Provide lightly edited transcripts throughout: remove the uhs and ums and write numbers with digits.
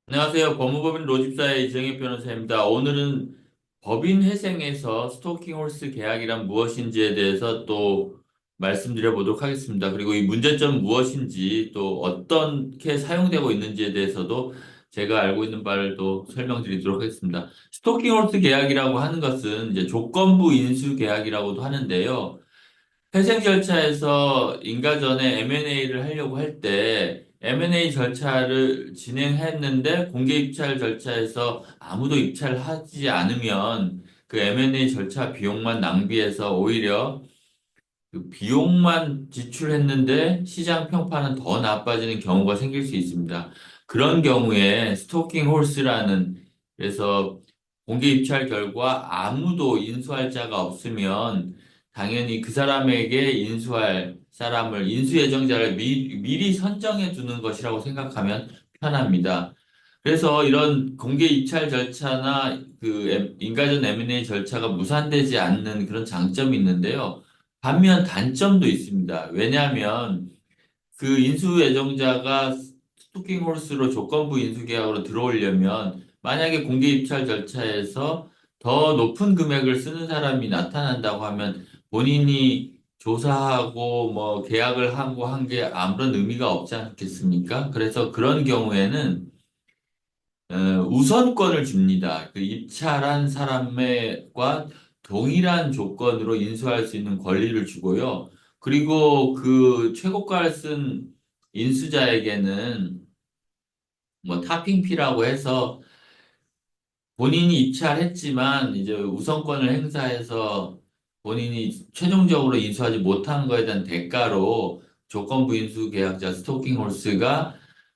안녕하세요. 법무법인 로집사의 이정희 변호사입니다. 오늘은 법인 회생에서 스토킹 홀스 계약이란 무엇인지에 대해서 또 말씀드려 보도록 하겠습니다. 그리고 이 문제점 무엇인지 또 어떻게 사용되고 있는지에 대해서도 제가 알고 있는 바를 또 설명드리도록 하겠습니다. 스토킹 홀스 계약이라고 하는 것은 이제 조건부 인수 계약이라고도 하는데요. 회생 절차에서 인가전에 M&A를 하려고 할 때 M&A 절차를 진행했는데 공개 입찰 절차에서 아무도 입찰하지 않으면 그 M&A 절차 비용만 낭비해서 오히려 그 비용만 지출했는데 시장 평판은 더 나빠지는 경우가 생길 수 있습니다. 그런 경우에 스토킹 홀스라는 그래서 공개 입찰 결과 아무도 인수할 자가 없으면 당연히 그 사람에게 인수할 사람을 인수 예정자를 미리 선정해 두는 것이라고 생각하면 편합니다. 그래서 이런 공개 입찰 절차나 그 인가전 M&A 절차가 무산되지 않는 그런 장점이 있는데요. 반면 단점도 있습니다. 왜냐하면 그 인수 예정자가 스토킹 홀스로 조건부 인수 계약으로 들어오려면 만약에 공개 입찰 절차에서 더 높은 금액을 쓰는 사람이 나타난다고 하면 본인이 조사하고 뭐 계약을 하고 한 게 아무런 의미가 없지 않겠습니까? 그래서 그런 경우에는 어, 우선권을 줍니다. 그 입찰한 사람과 동일한 조건으로 인수할 수 있는 권리를 주고요. 그리고 그 최고가를 쓴 인수자에게는 뭐 타핑피라고 해서 본인이 입찰했지만 이제 우선권을 행사해서 본인이 최종적으로 인수하지 못한 거에 대한 대가로 조건부 인수 계약자 스토킹 홀스가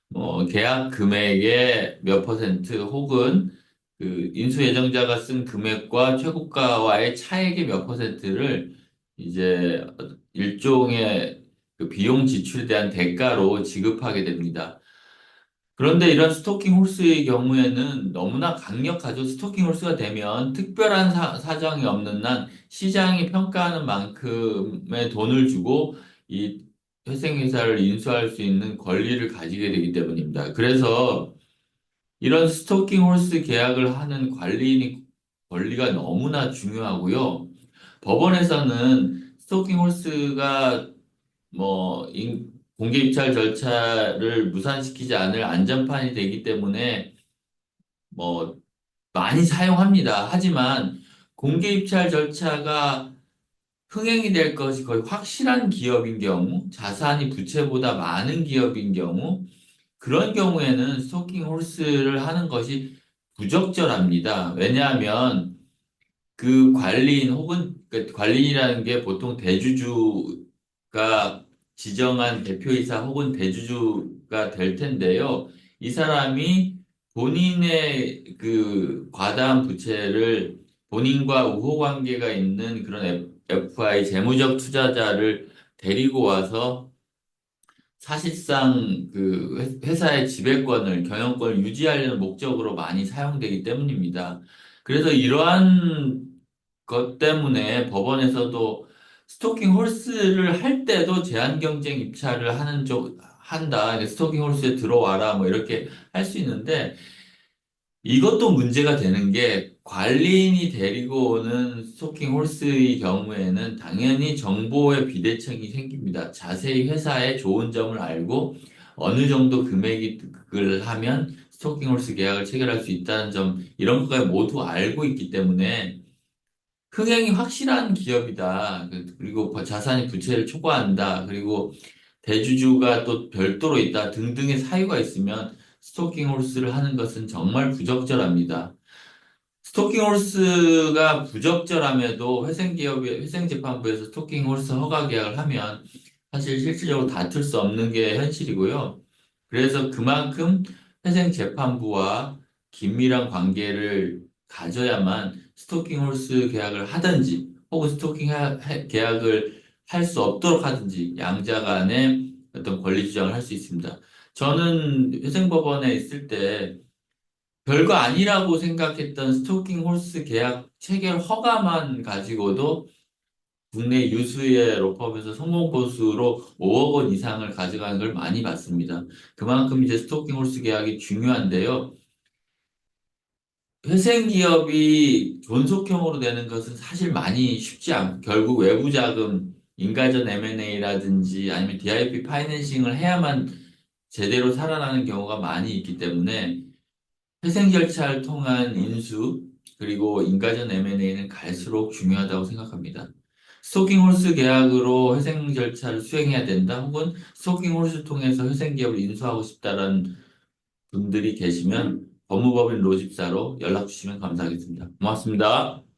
뭐 계약 금액의 몇 퍼센트 혹은 그 인수 예정자가 쓴 금액과 최고가와의 차액의 몇 퍼센트를 이제 일종의 그 비용 지출에 대한 대가로 지급하게 됩니다. 그런데 이런 스토킹 홀스의 경우에는 너무나 강력하죠. 스토킹 홀스가 되면 특별한 사정이 없는 한 시장이 평가하는 만큼의 돈을 주고 이 회생회사를 인수할 수 있는 권리를 가지게 되기 때문입니다. 그래서 이런 스토킹 홀스 계약을 하는 관리인이 권리가 너무나 중요하고요. 법원에서는 스토킹 홀스가 뭐 공개 입찰 절차를 무산시키지 않을 안전판이 되기 때문에 뭐 많이 사용합니다. 하지만 공개 입찰 절차가 흥행이 될 것이 거의 확실한 기업인 경우, 자산이 부채보다 많은 기업인 경우, 그런 경우에는 스토킹 홀스를 하는 것이 부적절합니다. 왜냐하면 그 관리인 혹은 그 관리인이라는 게 보통 대주주가 지정한 대표이사 혹은 대주주가 될 텐데요. 이 사람이 본인의 그 과다한 부채를 본인과 우호 관계가 있는 그런 FI 재무적 투자자를 데리고 와서 사실상 그 회사의 지배권을, 경영권을 유지하려는 목적으로 많이 사용되기 때문입니다. 그래서 이러한 것 때문에 법원에서도 스토킹 홀스를 할 때도 제한 경쟁 입찰을 한다. 스토킹 홀스에 들어와라. 뭐 이렇게 할 수 있는데 이것도 문제가 되는 게 관리인이 데리고 오는 스토킹 홀스의 경우에는 당연히 정보의 비대칭이 생깁니다. 자세히 회사의 좋은 점을 알고 어느 정도 금액을 하면 스토킹 홀스 계약을 체결할 수 있다는 점, 이런 것까지 모두 알고 있기 때문에 흥행이 확실한 기업이다. 그리고 자산이 부채를 초과한다. 그리고 대주주가 또 별도로 있다. 등등의 사유가 있으면 스토킹 홀스를 하는 것은 정말 부적절합니다. 스토킹 홀스가 부적절함에도 회생재판부에서 스토킹 홀스 허가 계약을 하면 사실 실질적으로 다툴 수 없는 게 현실이고요. 그래서 그만큼 회생재판부와 긴밀한 관계를 가져야만 스토킹 홀스 계약을 하든지 혹은 계약을 할 수 없도록 하든지 양자 간의 어떤 권리 주장을 할 수 있습니다. 저는 회생법원에 있을 때 별거 아니라고 생각했던 스토킹 홀스 계약 체결 허가만 가지고도 국내 유수의 로펌에서 성공 보수로 5억 원 이상을 가져가는 걸 많이 봤습니다. 그만큼 이제 스토킹 홀스 계약이 중요한데요. 회생 기업이 존속형으로 되는 것은 사실 많이 쉽지 않고 결국 외부 자금, 인가전 M&A라든지 아니면 DIP 파이낸싱을 해야만 제대로 살아나는 경우가 많이 있기 때문에 회생 절차를 통한 인수 그리고 인가전 M&A는 갈수록 중요하다고 생각합니다. 스토킹 홀스 계약으로 회생 절차를 수행해야 된다 혹은 스토킹 홀스 통해서 회생 기업을 인수하고 싶다라는 분들이 계시면 법무법인 로집사로 연락 주시면 감사하겠습니다. 고맙습니다.